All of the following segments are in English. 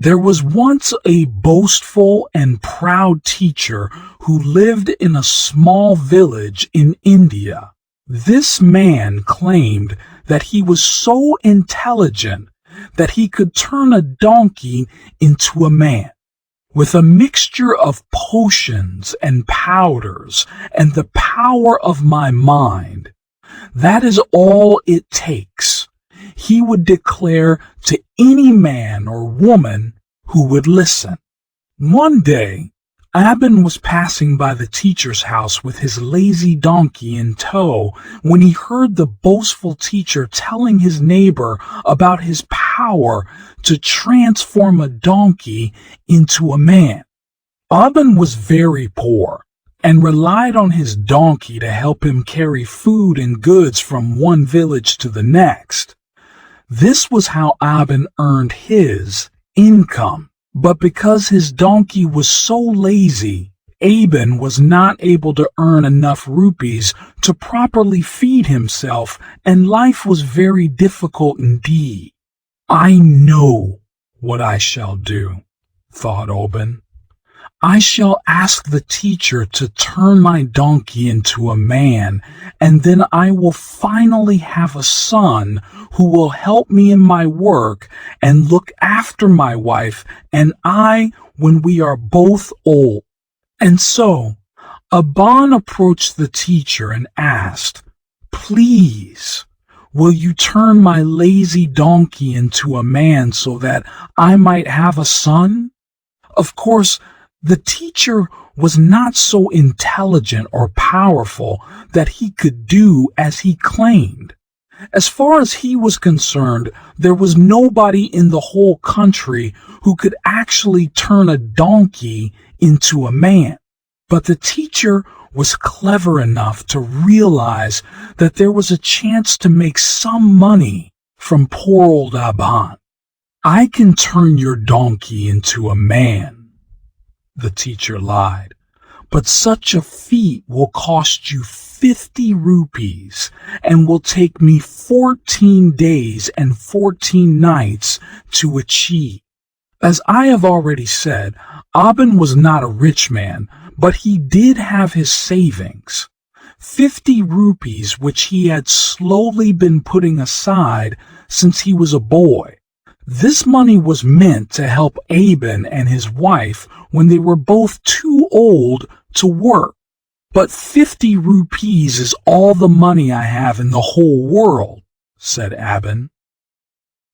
There was once a boastful and proud teacher who lived in a small village in India. This man claimed that he was so intelligent that he could turn a donkey into a man. With a mixture of potions and powders and the power of my mind, that is all it takes, he would declare to any man or woman who would listen. One day, Abin was passing by the teacher's house with his lazy donkey in tow when he heard the boastful teacher telling his neighbor about his power to transform a donkey into a man. Abin was very poor and relied on his donkey to help him carry food and goods from one village to the next. This was how Abin earned his income. But because his donkey was so lazy, Abin was not able to earn enough rupees to properly feed himself, and life was very difficult indeed. I know what I shall do, thought Abin. I shall ask the teacher to turn my donkey into a man, and then I will finally have a son who will help me in my work and look after my wife and I when we are both old. And so, Abin approached the teacher and asked, "Please, will you turn my lazy donkey into a man so that I might have a son?" Of course, the teacher was not so intelligent or powerful that he could do as he claimed. As far as he was concerned, there was nobody in the whole country who could actually turn a donkey into a man. But the teacher was clever enough to realize that there was a chance to make some money from poor old Abin. "I can turn your donkey into a man," the teacher lied, "but such a feat will cost you 50 rupees and will take me 14 days and 14 nights to achieve." As I have already said, Abin was not a rich man, but he did have his savings. 50 rupees which he had slowly been putting aside since he was a boy. This money was meant to help Abin and his wife when they were both too old to work. "But 50 rupees is all the money I have in the whole world," said Abin.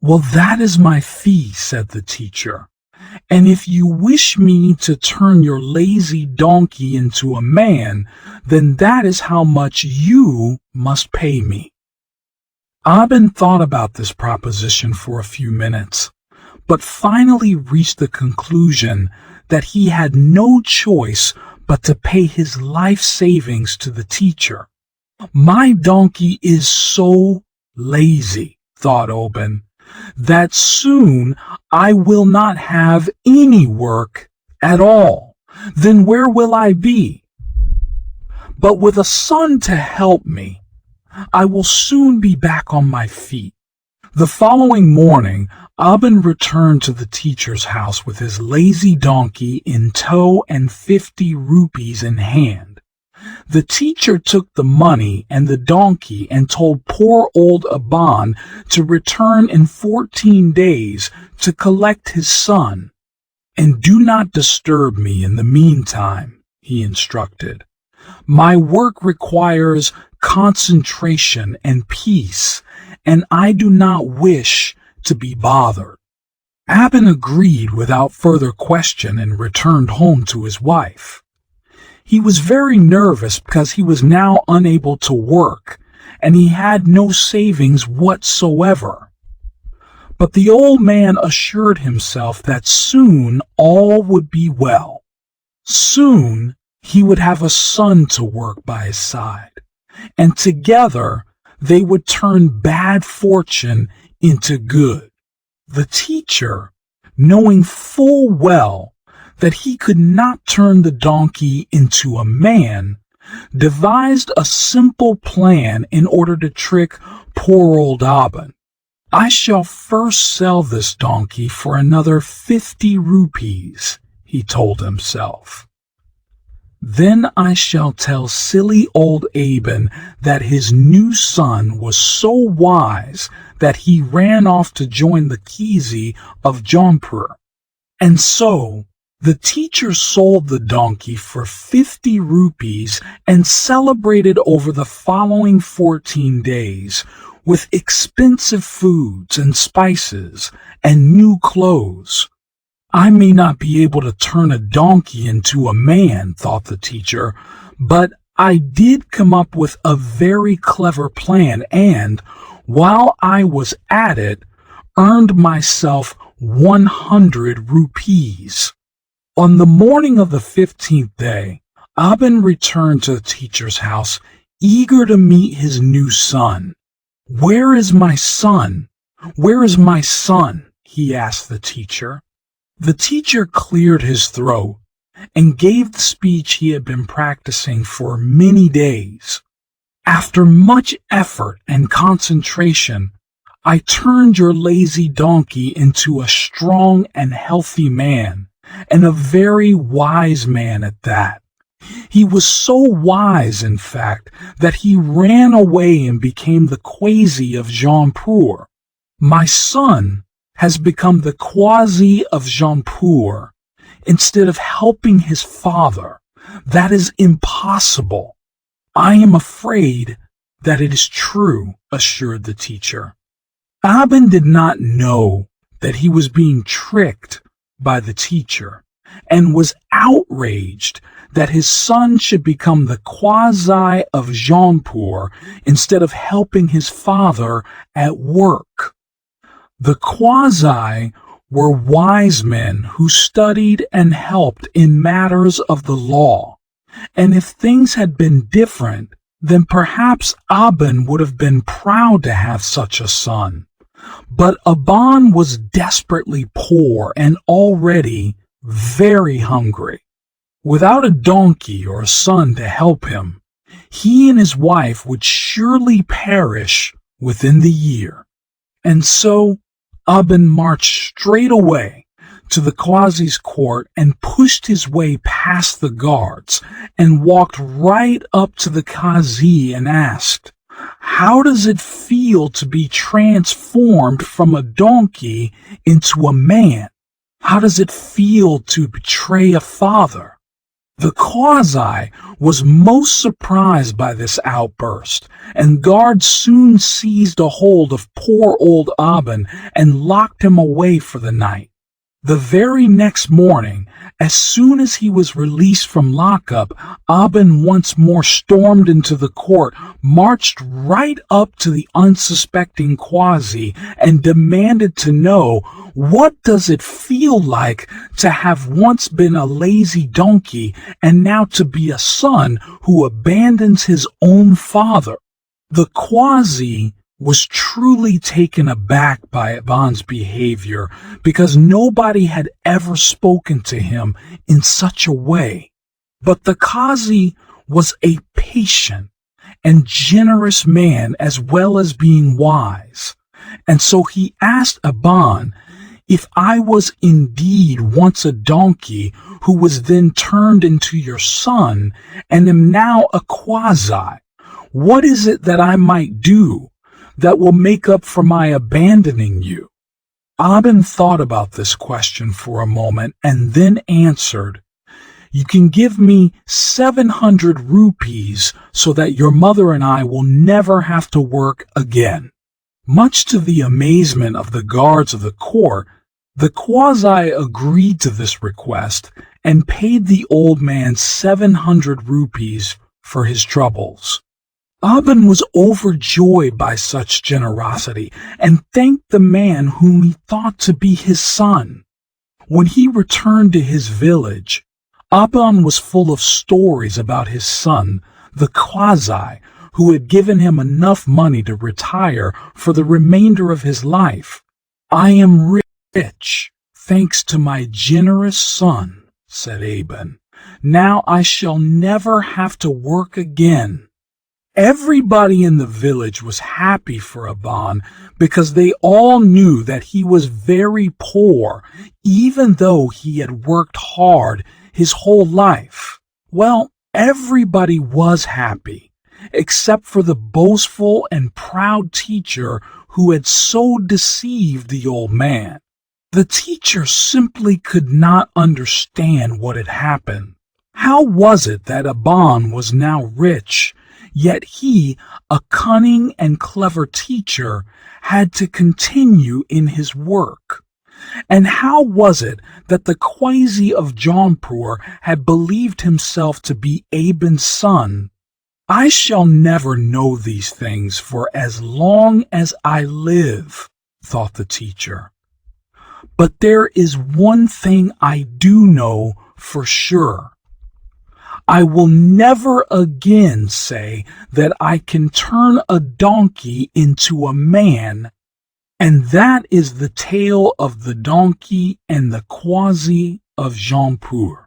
"Well, that is my fee," said the teacher. "And if you wish me to turn your lazy donkey into a man, then that is how much you must pay me." Abin thought about this proposition for a few minutes, but finally reached the conclusion that he had no choice but to pay his life savings to the teacher. "My donkey is so lazy," thought Abin, "that soon I will not have any work at all. Then where will I be? But with a son to help me, I will soon be back on my feet." The following morning, Abin returned to the teacher's house with his lazy donkey in tow and 50 rupees in hand. The teacher took the money and the donkey and told poor old Abin to return in 14 days to collect his son. "And do not disturb me in the meantime," he instructed. "My work requires concentration and peace, and I do not wish to be bothered." Abin agreed without further question and returned home to his wife. He was very nervous because he was now unable to work, and he had no savings whatsoever. But the old man assured himself that soon all would be well. Soon he would have a son to work by his side, and together they would turn bad fortune into good. The teacher, knowing full well that he could not turn the donkey into a man, devised a simple plan in order to trick poor old Abin. I shall first sell this donkey for another 50 rupees, he told himself. Then I shall tell silly old Aben that his new son was so wise that he ran off to join the Qazi of Jaunpur. And so the teacher sold the donkey for 50 rupees and celebrated over the following 14 days with expensive foods and spices and new clothes. I may not be able to turn a donkey into a man, thought the teacher, but I did come up with a very clever plan and, while I was at it, earned myself 100 rupees. On the morning of the 15th day, Aben returned to the teacher's house, eager to meet his new son. "Where is my son? Where is my son?" he asked the teacher. The teacher cleared his throat and gave the speech he had been practicing for many days. "After much effort and concentration, I turned your lazy donkey into a strong and healthy man, and a very wise man at that. He was so wise, in fact, that he ran away and became the Qazi of Jaunpur. My son has become the Qazi of Jaunpur instead of helping his father. That is impossible." "I am afraid that it is true," assured the teacher. Aben did not know that he was being tricked by the teacher and was outraged that his son should become the Qazi of Jaunpur instead of helping his father at work. The Qazi were wise men who studied and helped in matters of the law, and if things had been different, then perhaps Aben would have been proud to have such a son. But Aben was desperately poor and already very hungry. Without a donkey or a son to help him, he and his wife would surely perish within the year. And so Aben marched straight away to the Qazi's court and pushed his way past the guards and walked right up to the Qazi and asked, "How does it feel to be transformed from a donkey into a man? How does it feel to betray a father?" The Qazi was most surprised by this outburst, and guards soon seized a hold of poor old Aben and locked him away for the night. The very next morning, as soon as he was released from lockup, Aben once more stormed into the court, marched right up to the unsuspecting Qazi, and demanded to know, "What does it feel like to have once been a lazy donkey and now to be a son who abandons his own father?" The Qazi was truly taken aback by Aben's behavior because nobody had ever spoken to him in such a way. But the Qazi was a patient and generous man as well as being wise, and so he asked Aben, "If I was indeed once a donkey who was then turned into your son and am now a Qazi, what is it that I might do that will make up for my abandoning you?" Aben thought about this question for a moment and then answered, "You can give me 700 rupees so that your mother and I will never have to work again." Much to the amazement of the guards of the court, the Qazi agreed to this request and paid the old man 700 rupees for his troubles. Aben was overjoyed by such generosity and thanked the man whom he thought to be his son. When he returned to his village, Aben was full of stories about his son, the Qazi, who had given him enough money to retire for the remainder of his life. "I am rich, thanks to my generous son," said Aben. "Now I shall never have to work again." Everybody in the village was happy for Aban because they all knew that he was very poor, even though he had worked hard his whole life. Well, everybody was happy, except for the boastful and proud teacher who had so deceived the old man. The teacher simply could not understand what had happened. How was it that Aban was now rich, yet he, a cunning and clever teacher, had to continue in his work? And how was it that the Qazi of Jaunpur had believed himself to be Aben's son? I shall never know these things for as long as I live, thought the teacher. But there is one thing I do know for sure. I will never again say that I can turn a donkey into a man, and that is the tale of the donkey and the Qazi of Jaunpur.